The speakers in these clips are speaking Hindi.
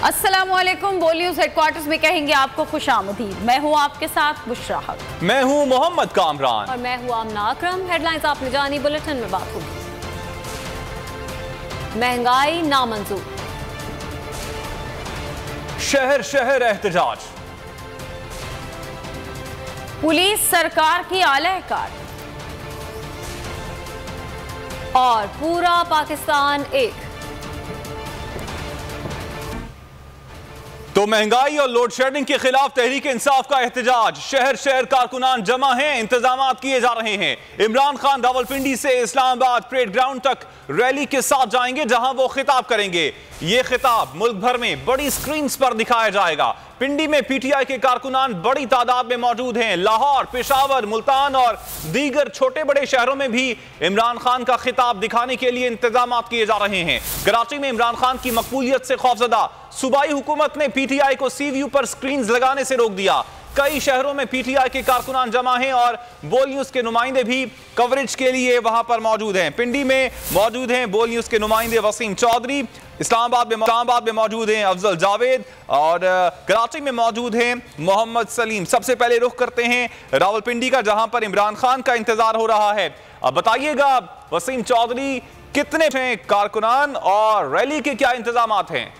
अस्सलामुअलैकुम। बोल न्यूज़ हेडक्वार्टर्स में कहेंगे आपको खुशामदीद। मैं हूं आपके साथ बुशरा हक। मैं हूं मोहम्मद कामरान और मैं हूं आमना अकरम। हेडलाइंस आपने जानी, बुलेटिन में बात होगी। महंगाई नामंजूर, शहर शहर एहतजाज, पुलिस सरकार की आलहकार और पूरा पाकिस्तान एक। तो महंगाई और लोड शेडिंग के खिलाफ तहरीक इंसाफ का एहतजाज। शहर शहर कारकुनान जमा हैं, इंतजामात किए जा रहे हैं। इमरान खान रावलपिंडी से इस्लामाबाद परेड ग्राउंड तक रैली के साथ जाएंगे, जहां वो खिताब करेंगे। ये खिताब मुल्क भर में बड़ी स्क्रीन पर दिखाया जाएगा। पिंडी में पीटीआई के कारकुनान बड़ी तादाद में मौजूद हैं। लाहौर, पेशावर, मुल्तान और दीगर छोटे बड़े शहरों में भी इमरान खान का खिताब दिखाने के लिए इंतजाम किए जा रहे हैं। कराची में इमरान खान की मकबूलियत से खौफजदा सूबाई हुकूमत ने पीटीआई को सी व्यू पर स्क्रीन लगाने से रोक दिया। कई शहरों में पीटीआई के कारकुनान जमा हैं और बोल न्यूज के नुमाइंदे भी कवरेज के लिए वहां पर मौजूद हैं। पिंडी में मौजूद हैं बोल न्यूज के नुमाइंदे वसीम चौधरी, इस्लामाबाद में मौजूद हैं अफजल जावेद और कराची में मौजूद हैं मोहम्मद सलीम। सबसे पहले रुख करते हैं रावलपिंडी का, जहां पर इमरान खान का इंतजार हो रहा है। अब बताइएगा वसीम चौधरी, कितने हैं कारकुनान और रैली के क्या इंतजामात हैं?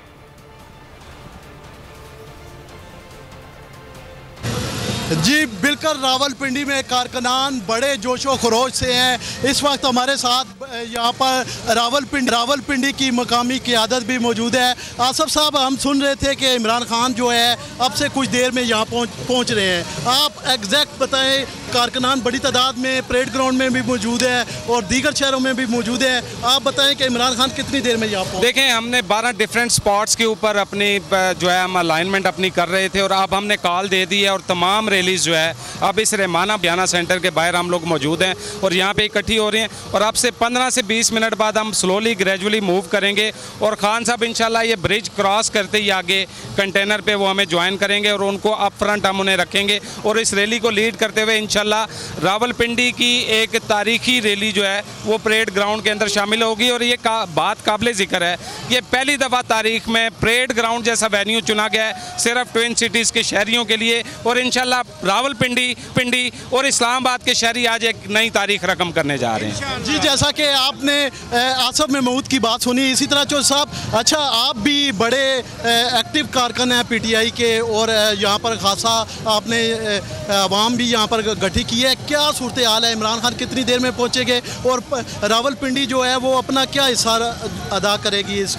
जी बिल्कुल, रावलपिंडी में कारकुनान बड़े जोशो खरोश से हैं। इस वक्त हमारे साथ यहाँ पर रावलपिंडी की मकामी क़ियादत भी मौजूद है। आसफ साहब, हम सुन रहे थे कि इमरान खान जो है अब से कुछ देर में यहाँ पहुँच रहे हैं। आप एग्जैक्ट बताएं, कारकुनान बड़ी तादाद में परेड ग्राउंड में भी मौजूद है और दीगर शहरों में भी मौजूद है। आप बताएं कि इमरान खान कितनी देर में यहाँ पहुँचे? देखें, हमने 12 डिफरेंट स्पॉट्स के ऊपर अपनी जो है हम अलाइनमेंट अपनी कर रहे थे और अब हमने कॉल दे दी है और तमाम रैलीज जो है अब इस रहमाना बयाना सेंटर के बाहर हम लोग मौजूद हैं और यहाँ पे इकट्ठी हो रही हैं। और अब से 15 से 20 मिनट बाद हम स्लोली ग्रेजुअली मूव करेंगे और खान साहब इंशाल्लाह ये ब्रिज क्रॉस करते ही आगे कंटेनर पे वो हमें ज्वाइन करेंगे और उनको अप फ्रंट हम उन्हें रखेंगे और इस रैली को लीड करते हुए इंशाल्लाह रावलपिंडी की एक तारीखी रैली जो है वो परेड ग्राउंड के अंदर शामिल होगी। और ये बात काबिल ज़िक्र है, ये पहली दफ़ा तारीख में परेड ग्राउंड जैसा वेन्यू चुना गया है सिर्फ ट्विन सिटीज़ के शहरियों के लिए। और इंशाल्लाह रावलपिंडी और इस्लामाबाद के शहरी आज एक नई तारीख रकम करने जा रहे हैं। जी, जैसा कि आपने आसफ महमूद की बात सुनी, इसी तरह चौधरी साहब, अच्छा आप भी बड़े एक्टिव कारकुन हैं पीटीआई के और यहाँ पर खासा आपने आवाम भी यहाँ पर गठी की है। क्या सूरत हाल है? इमरान खान कितनी देर में पहुँचेंगे और रावलपिंडी जो है वो अपना क्या हिस्सा अदा करेगी इस?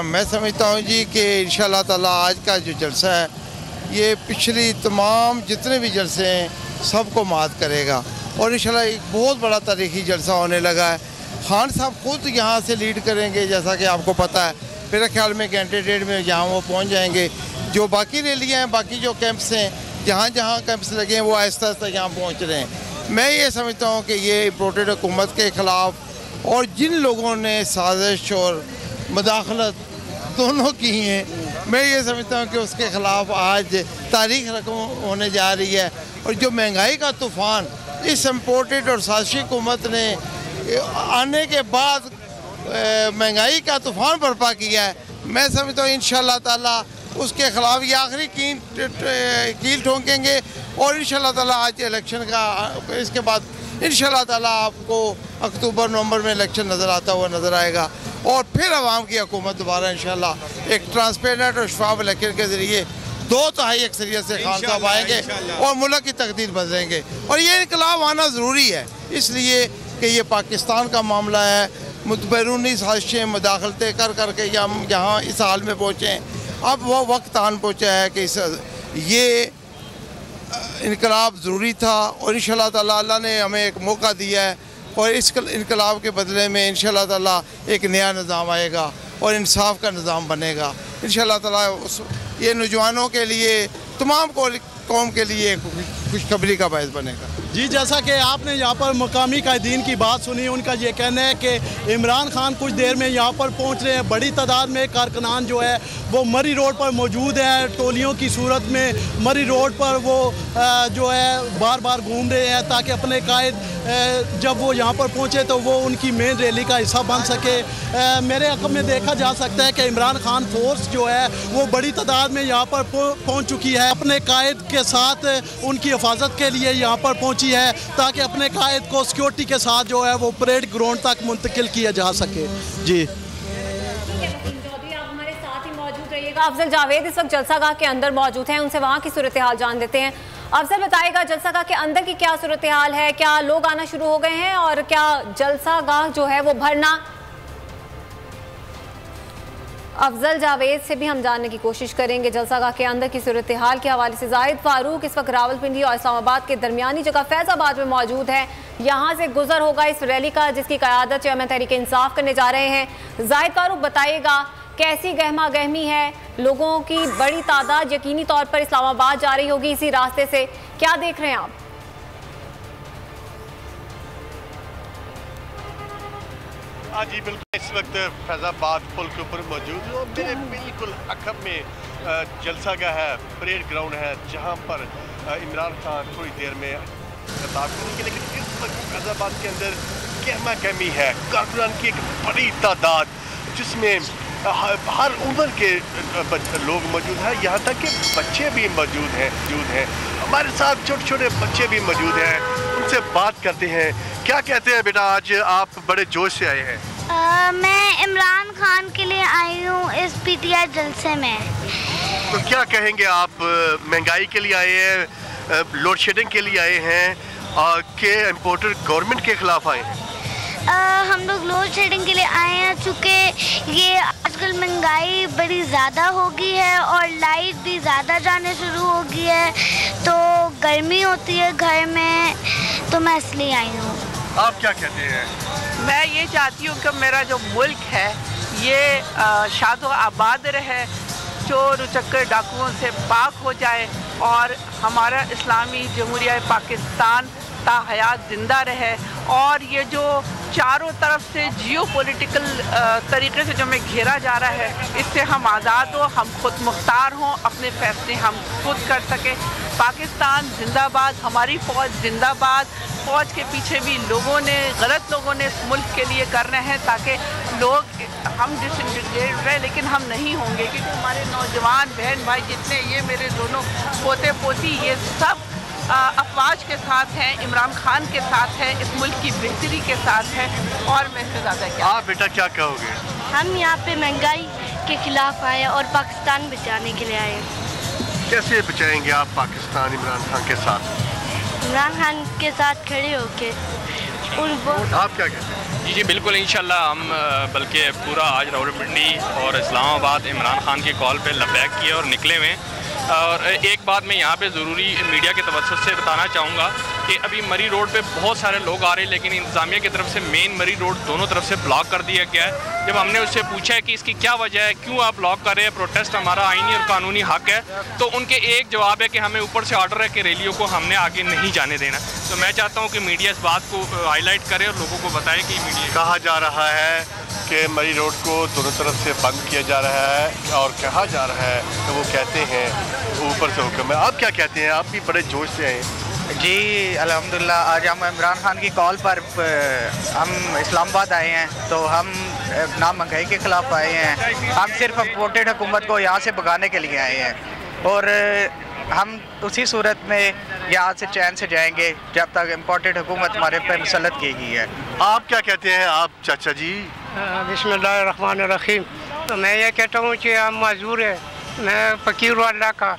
मैं समझता हूँ जी कि इंशाअल्लाह ताला आज का जो जलसा है ये पिछली तमाम जितने भी जलसे हैं सबको मात करेगा और इंशाल्लाह एक बहुत बड़ा तारीखी जलसा होने लगा है। खान साहब खुद यहाँ से लीड करेंगे, जैसा कि आपको पता है। मेरे ख्याल में घंटे डेढ़ में जहाँ वो पहुँच जाएंगे। जो बाकी रैलियाँ हैं, बाकी जो कैंप्स हैं, जहाँ जहाँ कैंप्स लगे हैं, वो आहिस्ता आहिस्ता यहाँ पहुँच रहे हैं। मैं ये समझता हूँ कि ये इम्पोर्टेड हुकूमत के ख़िलाफ़ और जिन लोगों ने साजिश और मदाखलत दोनों की हैं, मैं ये समझता हूँ कि उसके ख़िलाफ़ आज तारीख रकम होने जा रही है। और जो महंगाई का तूफ़ान इस इम्पोर्टेड और साजिशी हुकूमत ने आने के बाद महंगाई का तूफ़ान बर्पा किया है, मैं समझता हूँ इंशाअल्लाह ताला उसके ख़िलाफ़ ये आखिरी कील ठोंकेंगे। और इंशाअल्लाह ताला आज इलेक्शन का इसके बाद इंशाअल्लाह ताला आपको अक्टूबर नवंबर में इलेक्शन नज़र आता हुआ नज़र आएगा और फिर अवाम की हुकूमत दोबारा इंशाअल्लाह एक ट्रांसपेरेंट और शफाफ इलेक्शन के ज़रिए 2/3 अक्सरियत से खान साहब आएंगे और मुल्क की तकदीर बदलेंगे। और ये इनकलाब आना ज़रूरी है, इसलिए कि ये पाकिस्तान का मामला है। बैरूनी साजिशें मुदाखलतें कर करके हम यहाँ इस हाल में पहुँचे। अब वो वक्त आन पहुँचा है कि ये इनकलाब ज़रूरी था और इंशाअल्लाह ताला अल्लाह ने हमें एक मौका दिया है और इस इनकलाब के बदले में इंशाअल्लाह ताला एक नया निज़ाम आएगा और इंसाफ का निज़ाम बनेगा। इंशाअल्लाह ताला ये नौजवानों के लिए, तमाम कौम के लिए खुशखबरी का बायस बनेगा। जी, जैसा कि आपने यहाँ पर मकामी कायदीन की बात सुनी, उनका ये कहना है कि इमरान खान कुछ देर में यहाँ पर पहुँच रहे हैं। बड़ी तादाद में कारकुनान जो है वो मरी रोड पर मौजूद है। टोलियों की सूरत में मरी रोड पर वो जो है बार बार घूम रहे हैं ताकि अपने कायद जब वो यहाँ पर पहुँचे तो वो उनकी मेन रैली का हिस्सा बन सके। मेरे हक़ में देखा जा सकता है कि इमरान खान फोर्स जो है वो बड़ी तादाद में यहाँ पर पहुँच चुकी है, अपने कायद के साथ उनकी हिफाजत के लिए यहाँ पर पहुँची है ताकि अपने कायद को सिक्योरिटी के साथ जो है वो परेड ग्राउंड तक मुंतकिल किया जा सके। जी अफजल जावेद इस वक्त जलसागाह के अंदर मौजूद हैं, उनसे वहाँ की सूरत हाल जान देते हैं। अफजल बताएगा जलसागाह के अंदर की क्या सूरत हाल है, क्या लोग आना शुरू हो गए हैं और क्या जलसागाह जो है वो भरना। अफजल जावेद से भी हम जानने की कोशिश करेंगे जलसागाह के अंदर की सूरत हाल के हवाले से। जाहिद फारूक इस वक्त रावलपिंडी और इस्लामाबाद के दरमियानी जगह फैजाबाद में मौजूद है, यहाँ से गुजर होगा इस रैली का जिसकी क़यादत चेयरमैन तहरीक इंसाफ करने जा रहे हैं। जाहिद फारूक बताइएगा कैसी गहमा गहमी है, लोगों की बड़ी तादाद यकीनी तौर पर इस्लामाबाद जा रही होगी इसी रास्ते से, क्या देख रहे हैं आप? हाँ जी बिल्कुल, इस वक्त फैजाबाद पुल के ऊपर मौजूद हूँ। मेरे बिल्कुल अखब में जलसागाह है, परेड ग्राउंड है, जहाँ पर इमरान खान थोड़ी देर में खिताब करेंगे। लेकिन इस वक्त फैजाबाद के अंदर गहमा गहमी है, कारकुनान की एक बड़ी तादाद जिसमें हर उम्र के लोग मौजूद हैं, यहाँ तक कि बच्चे भी मौजूद हैं। हमारे साथ छोटे छोटे बच्चे भी मौजूद हैं, उनसे बात करते हैं। क्या कहते हैं बेटा, आज आप बड़े जोश से आए हैं? मैं इमरान खान के लिए आई हूँ इस पीटीआई जलसे में। तो क्या कहेंगे आप, महंगाई के लिए आए हैं, लोड शेडिंग के लिए आए हैं कि इम्पोर्टेड गवर्नमेंट के खिलाफ आए हैं? हम लोग लोड शेडिंग के लिए आए हैं चूँकि ये आजकल महंगाई बड़ी ज़्यादा हो गई है और लाइट भी ज़्यादा जाने शुरू हो गई है, तो गर्मी होती है घर में, तो मैं इसलिए आई हूँ। आप क्या कहते हैं? मैं ये चाहती हूँ कि मेरा जो मुल्क है ये शादो आबाद रहे, चोर उचक्कर डाकुओं से पाक हो जाए और हमारा इस्लामी जमहूरिया पाकिस्तान ताहयात ज़िंदा रहे। और ये जो चारों तरफ से जियोपॉलिटिकल तरीके से जो हमें घेरा जा रहा है, इससे हम आज़ाद हो, हम खुद मुख्तार हों, अपने फैसले हम खुद कर सकें। पाकिस्तान जिंदाबाद, हमारी फ़ौज जिंदाबाद। फ़ौज के पीछे भी गलत लोगों ने इस मुल्क के लिए करना है ताकि लोग हम डिसइंटीग्रेट रहे, लेकिन हम नहीं होंगे क्योंकि हमारे नौजवान बहन भाई जितने ये मेरे दोनों पोते पोती ये सब अफवाज के साथ हैं, इमरान खान के साथ हैं, इस मुल्क की बेहतरी के साथ हैं। और मैं इससे ज़्यादा क्या? आप बेटा क्या कहोगे? हम यहाँ पे महंगाई के खिलाफ आए और पाकिस्तान बचाने के लिए आए। कैसे बचाएंगे आप पाकिस्तान इमरान खान के साथ? इमरान खान के साथ खड़े होके उनको। आप क्या कहते हैं? जी बिल्कुल, इंशाल्लाह हम बल्कि पूरा आज रावलपिंडी और इस्लामाबाद इमरान खान के कॉल पे लबैक किए और निकले हुए। और एक बात मैं यहाँ पे ज़रूरी मीडिया के तवज्जुह से बताना चाहूँगा कि अभी मरी रोड पे बहुत सारे लोग आ रहे हैं, लेकिन इंतज़ामिया की तरफ से मेन मरी रोड दोनों तरफ से ब्लॉक कर दिया गया है। जब हमने उससे पूछा है कि इसकी क्या वजह है, क्यों आप ब्लॉक कर रहे हैं, प्रोटेस्ट हमारा आईनी और कानूनी हक है, तो उनके एक जवाब है कि हमें ऊपर से ऑर्डर है कि रैलियों को हमने आगे नहीं जाने देना। तो मैं चाहता हूँ कि मीडिया इस बात को हाईलाइट करे और लोगों को बताए कि मीडिया कहा जा रहा है कि मरी रोड को दोनों तरफ से बंद किया जा रहा है और कहा जा रहा है कि वो कहते हैं ऊपर से हुक्म है। आप क्या कहते हैं? आप भी बड़े जोश से आए? जी अल्हम्दुलिल्लाह, आज हम इमरान खान की कॉल पर हम इस्लामाबाद आए हैं, तो हम ना महंगाई के ख़िलाफ़ आए हैं, हम सिर्फ इम्पोर्टेड हुकूमत को यहाँ से भगाने के लिए आए हैं और हम उसी सूरत में यहाँ से चैन से जाएंगे जब तक इम्पोर्टेड हुकूमत हमारे पर मुसल्लत की गई है। आप क्या कहते हैं आप चाचा जी? बिस्मिल्लाहिर्रहमानिर्रहीम। तो मैं ये कहता हूँ कि हम माजूर है, मैं फ़कीर अल्लाह का।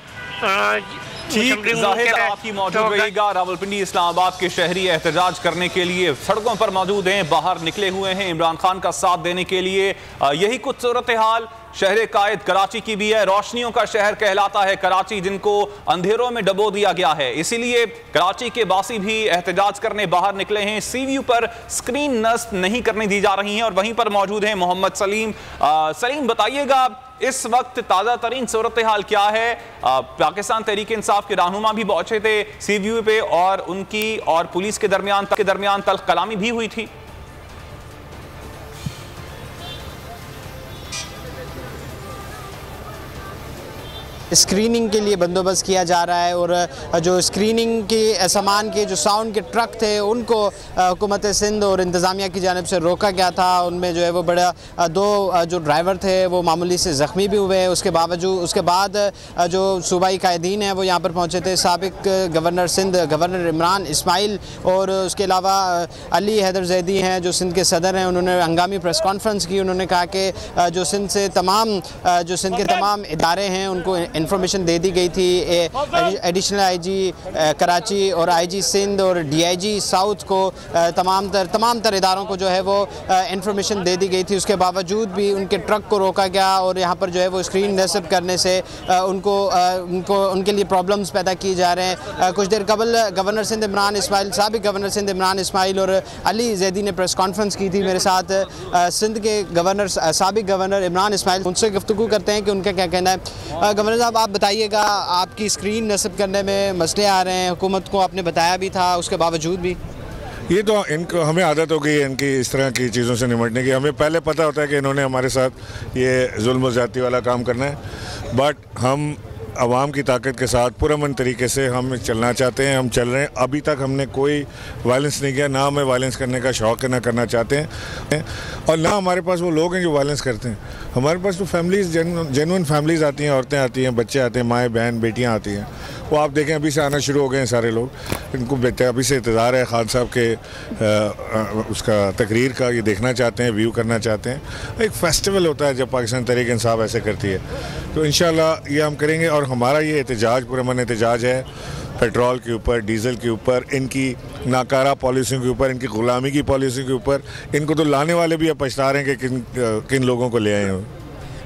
ठीक, जाहिद आपकी मौजूद रहिएगा। रावलपिंडी इस्लामाबाद के शहरी एहतजाज करने के लिए सड़कों पर मौजूद हैं, बाहर निकले हुए हैं इमरान खान का साथ देने के लिए। यही कुछ सूरत हाल शहर कायद कराची की भी है। रोशनियों का शहर कहलाता है कराची, जिनको अंधेरों में डबो दिया गया है, इसीलिए कराची के बासी भी एहतजाज करने बाहर निकले हैं। सी व्यू पर स्क्रीन नस्ब नहीं करने दी जा रही हैं और वहीं पर मौजूद हैं मोहम्मद सलीम। सलीम बताइएगा इस वक्त ताज़ा तरीन सूरत हाल क्या है? पाकिस्तान तहरीक इंसाफ के रहनुमा भी पहुंचे थे सी व्यू पे और उनकी और पुलिस के दरमियान तल्ख कलामी भी हुई थी। स्क्रीनिंग के लिए बंदोबस्त किया जा रहा है और जो स्क्रीनिंग के सामान के जो साउंड के ट्रक थे उनको हुकूमत सिंध और इंतज़ामिया की जानिब से रोका गया था। उनमें जो है वो बड़ा 2 जो ड्राइवर थे वो मामूली से ज़ख्मी भी हुए। उसके बाद जो सूबाई कायदीन हैं वो यहाँ पर पहुँचे थे। साबिक गवर्नर सिंध गवर्नर इमरान इस्माइल और उसके अलावा अली हैदर जैदी हैं जो सिंध के सदर हैं, उन्होंने हंगामी प्रेस कॉन्फ्रेंस की। उन्होंने कहा कि जो सिंध के तमाम इदारे हैं उनको इंफॉर्मेशन दे दी गई थी। एडिशनल आईजी कराची और आईजी सिंध और डीआईजी साउथ को तमाम तर इदारों को जो है वो इंफॉर्मेशन दे दी गई थी। उसके बावजूद भी उनके ट्रक को रोका गया और यहाँ पर जो है वो स्क्रीन नस्ब करने से उनके लिए प्रॉब्लम्स पैदा किए जा रहे हैं। कुछ देर कबल गवर्नर सिंध इमरान इस्माइल, साबिक गवर्नर सिंध इमरान इस्माइल और अली जैदी ने प्रेस कॉन्फ्रेंस की थी। मेरे साथ सिंध के साबिक गवर्नर इमरान इस्माइल, उनसे गुफ्तगू करते हैं कि उनका क्या कहना है। गवर्नर साहब, आप बताइएगा, आपकी स्क्रीन नस्ब करने में मसले आ रहे हैं, हुकूमत को आपने बताया भी था, उसके बावजूद भी ये तो इनको हमें आदत हो गई है इनकी इस तरह की चीज़ों से निपटने की। हमें पहले पता होता है कि इन्होंने हमारे साथ ये जुल्म और ज़्यादती वाला काम करना है, बट हम आवाम की ताकत के साथ पुरअमन तरीके से हम चलना चाहते हैं। हम चल रहे हैं। अभी तक हमने कोई वायलेंस नहीं किया, ना हमें वायलेंस करने का शौक़ है, ना करना चाहते हैं, और ना हमारे पास वो लोग हैं जो वायलेंस करते हैं। हमारे पास तो फैमिलीज़, जेन्युइन फैमिलीज़ आती हैं, औरतें आती हैं, बच्चे आते हैं, माएँ बहन बेटियाँ आती हैं। वो आप देखें अभी से आना शुरू हो गए हैं सारे लोग। इनको अभी से इंतज़ार है खान साहब के उसका तकरीर का, ये देखना चाहते हैं, व्यू करना चाहते हैं। एक फेस्टिवल होता है जब पाकिस्तान तहरीक इंसाफ ऐसे करती है, तो इंशाल्लाह ये हम करेंगे। और हमारा ये एहतजाज पुरअमन एहतजाज है पेट्रोल के ऊपर, डीज़ल के ऊपर, इनकी नाकारा पॉलिसियों के ऊपर, इनकी ग़ुलामी की पॉलिसियों के ऊपर। इनको तो लाने वाले भी अब पछता रहे हैं कि किन लोगों को ले आए हैं।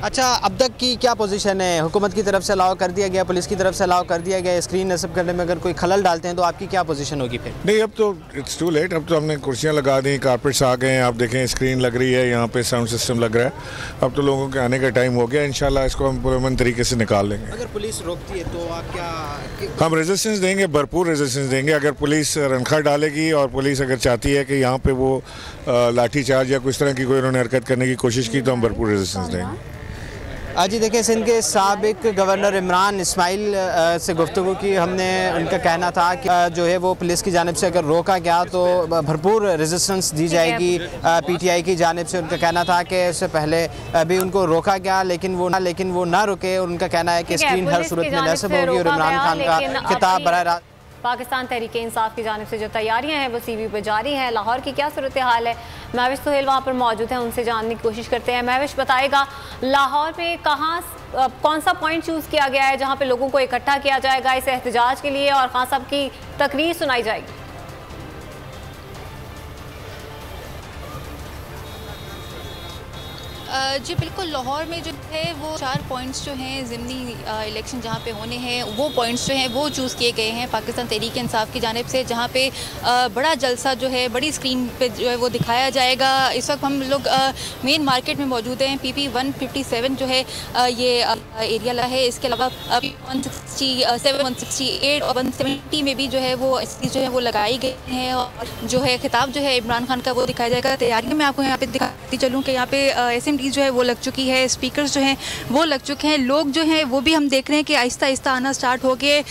अच्छा, अब तक की क्या पोजीशन है? हुकूमत की तरफ से अलाउ कर दिया गया, पुलिस की तरफ से अलाउ कर दिया गया, स्क्रीन नस्ब करने में अगर कोई खलल डालते हैं तो आपकी क्या पोजीशन होगी फिर? नहीं, अब तो इट्स टू लेट। अब तो हमने कुर्सियां लगा दी, कारपेट्स आ गए हैं, आप देखें स्क्रीन लग रही है, यहाँ पे साउंड सिस्टम लग रहा है। अब तो लोगों के आने का टाइम हो गया। इंशाल्लाह इसको हम पुरअमन तरीके से निकाल लेंगे। अगर पुलिस रोकती है तो आप क्या? हम रेजिस्टेंस देंगे, भरपूर रेजिस्टेंस देंगे। अगर पुलिस रनखा डालेगी और पुलिस अगर चाहती है कि यहाँ पर वो लाठीचार्ज या कुछ तरह की कोई उन्होंने हरकत करने की कोशिश की तो हम भरपूर रेजिस्टेंस देंगे। जी देखिए, सिंध के साबिक गवर्नर इमरान इस्माइल से गुफ्तगू की हमने। उनका कहना था कि जो है वो पुलिस की जानिब से अगर रोका गया तो भरपूर रेजिस्टेंस दी जाएगी। पीटीआई की जानिब से उनका कहना था कि इससे पहले भी उनको रोका गया लेकिन वो ना रुके। और उनका कहना है कि स्क्रीन हर सूरत में नस्ब होगी और इमरान खान का खिताब बराह रास्त पाकिस्तान तहरीक इंसाफ की जानिब से जो तैयारियां हैं वो सीवी पर जारी हैं। लाहौर की क्या सूरत हाल है? महविश सुहेल वहाँ पर मौजूद हैं, उनसे जानने की कोशिश करते हैं। महविश, बताएगा लाहौर में कौन सा पॉइंट चूज़ किया गया है जहाँ पे लोगों को इकट्ठा किया जाएगा इस एहतजाज के लिए और खान साहब की तकरीर सुनाई जाएगी? जी बिल्कुल, लाहौर में जो है वो 4 पॉइंट्स जो हैं ज़िमनी इलेक्शन जहाँ पे होने हैं वो पॉइंट्स जो हैं वो चूज़ किए गए हैं पाकिस्तान तहरीक इंसाफ की जानिब से, जहाँ पे बड़ा जलसा जो है बड़ी स्क्रीन पे जो है वो दिखाया जाएगा। इस वक्त हम लोग मेन मार्केट में मौजूद हैं। PP 157 जो है ये एरिया है। इसके अलावा 167, 168 और 170 में भी जो है वो जो है वो लगाई गई हैं और जो है खिताब जो है इमरान खान का वो दिखाया जाएगा। तैयारी में आपको यहाँ पे दिखाती चलूँ कि यहाँ पे SMD जो है वो लग चुकी है, स्पीकर्स जो हैं वो लग चुके हैं। लोग जो हैं वो भी हम देख रहे हैं कि आहिस्ता आहिस्ता आना स्टार्ट हो गए।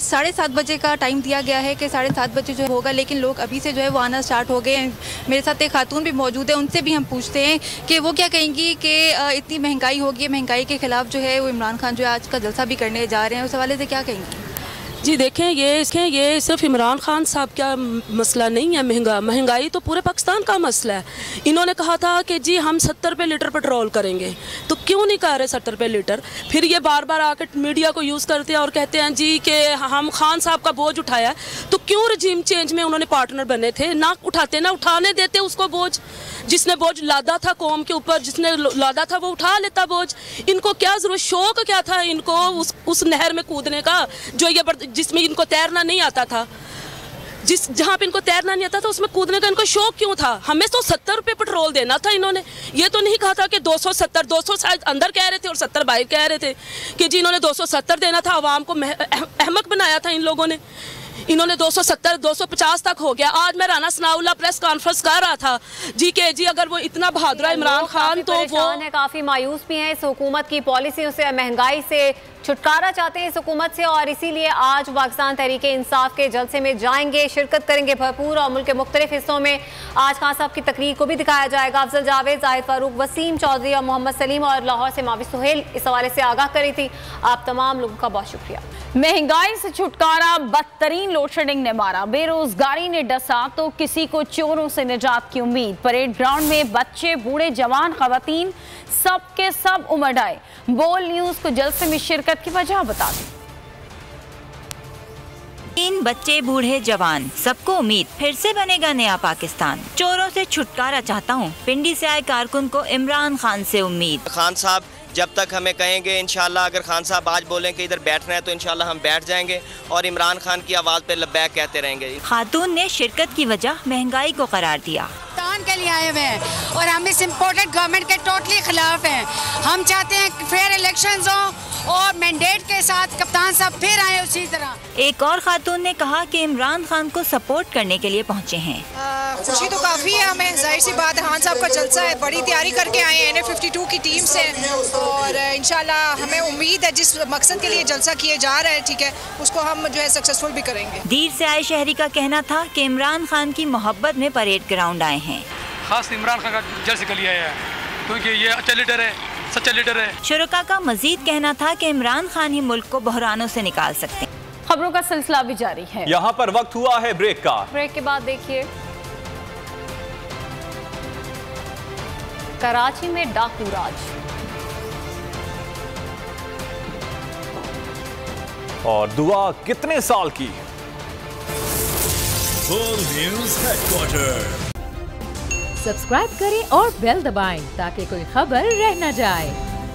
7:30 बजे का टाइम दिया गया है कि 7:30 बजे जो होगा, लेकिन लोग अभी से जो है वो आना स्टार्ट हो गए। मेरे साथ एक खातून भी मौजूद है, उनसे भी हम पूछते हैं कि वो क्या कहेंगी कि इतनी महंगाई होगी, महंगाई के खिलाफ जो है वो इमरान खान जो है आज का जलसा भी करने जा रहे हैं, उस हवाले से क्या कहेंगी? जी देखें, ये सिर्फ इमरान खान साहब का मसला नहीं है। महंगाई तो पूरे पाकिस्तान का मसला है। इन्होंने कहा था कि जी हम 70 रुपये लीटर पेट्रोल करेंगे, तो क्यों नहीं कर रहे 70 रुपये लीटर? फिर ये बार बार आकर मीडिया को यूज़ करते हैं और कहते हैं जी कि हम खान साहब का बोझ उठाया। तो क्यों रजीम चेंज में उन्होंने पार्टनर बने थे? ना उठाते, ना उठाने देते उसको बोझ। जिसने बोझ लादा था कौम के ऊपर, जिसने लादा था वो उठा लेता बोझ। इनको क्या जरूरत, शौक क्या था इनको उस नहर में कूदने का जो ये जिसमें इनको तैरना नहीं आता था? जहाँ पे इनको तैरना नहीं आता था उसमें कूदने का इनको शौक क्यों था? हमें तो 70 रुपये पेट्रोल देना था इन्होंने। ये तो नहीं कहा था कि 270 शायद अंदर कह रहे थे और 70 बाहर कह रहे थे कि जी इन्होंने 270 देना था। आवाम को अहमक बनाया था इन लोगों ने। इन्होंने 270 250 तक हो गया। आज मैं राना सनाउल्लाह प्रेस कॉन्फ्रेंस कर रहा था जी के जी अगर वो इतना बहादुर है इमरान खान तो वो है, काफी मायूस भी हैं इस हुकूमत की पॉलिसियों से, महंगाई से छुटकारा चाहते हैं इस हुकूमत से, और इसीलिए आज पाकिस्तान तहरीक इंसाफ के जलसे में जाएंगे, शिरकत करेंगे भरपूर, और मुल्क के मुख्तलिफ हिस्सों में आज खान साहब की तकरीर को भी दिखाया जाएगा। अफजल जावेद, जाहिद फारूक, वसीम चौधरी और मोहम्मद सलीम और लाहौर से मावी सुहेल इस हवाले से आगाह करी थी। आप तमाम लोगों का बहुत शुक्रिया। महंगाई से छुटकारा, बदतरीन लोड शेडिंग ने मारा, बेरोजगारी ने डसा तो किसी को चोरों से निजात की उम्मीद। परेड ग्राउंड में बच्चे, बूढ़े, जवान, खवातीन सब के सब उमड़ आए। बोल न्यूज को जलसे में शिरकत की वजह बता दी। तीन बच्चे, बूढ़े, जवान, सबको उम्मीद फिर से बनेगा नया पाकिस्तान। चोरों से छुटकारा चाहता हूँ, पिंडी से आए कारकुन को इमरान खान से उम्मीद। खान साहब जब तक हमें कहेंगे इंशाल्लाह, अगर खान साहब आज बोलें कि इधर बैठना है तो इंशाल्लाह हम बैठ जाएंगे और इमरान खान की आवाज़ पे लब्बैक कहते रहेंगे। खातून ने शिरकत की वजह महंगाई को करार दिया। के लिए आए हुए हैं और हम इस इम्पोर्टेड गवर्नमेंट के टोटली खिलाफ हैं। हम चाहते हैं कि फेयर इलेक्शंस हो और मैंडेट के साथ कप्तान साहब फिर आए उसी तरह। एक और खातून ने कहा कि इमरान खान को सपोर्ट करने के लिए पहुंचे हैं। खुशी तो काफ़ी है हमें, जाहिर सी बात है खान साहब का जलसा है, बड़ी तैयारी करके आए हैं NF52 की टीम से, और इंशाल्लाह हमें उम्मीद है जिस मकसद के लिए जलसा किए जा रहे हैं, ठीक है, उसको हम जो है सक्सेसफुल भी करेंगे। दीर से आए शहरी का कहना था कि इमरान खान की मोहब्बत में परेड ग्राउंड आए हैं। खास इमरान खान का जलसे के लिए आया है क्योंकि ये अच्छा लीडर है, सच्चा लीडर है। शुरका का मजीद कहना था कि इमरान खान ही मुल्क को बहरानों से निकाल सकते हैं। खबरों का सिलसिला भी जारी है। यहाँ पर वक्त हुआ है ब्रेक का। ब्रेक के बाद देखिए, कराची में डाकू राज और दुआ कितने साल की। बोल न्यूज हेडक्वार्टर सब्सक्राइब करें और बेल दबाएं ताकि कोई खबर रह न जाए।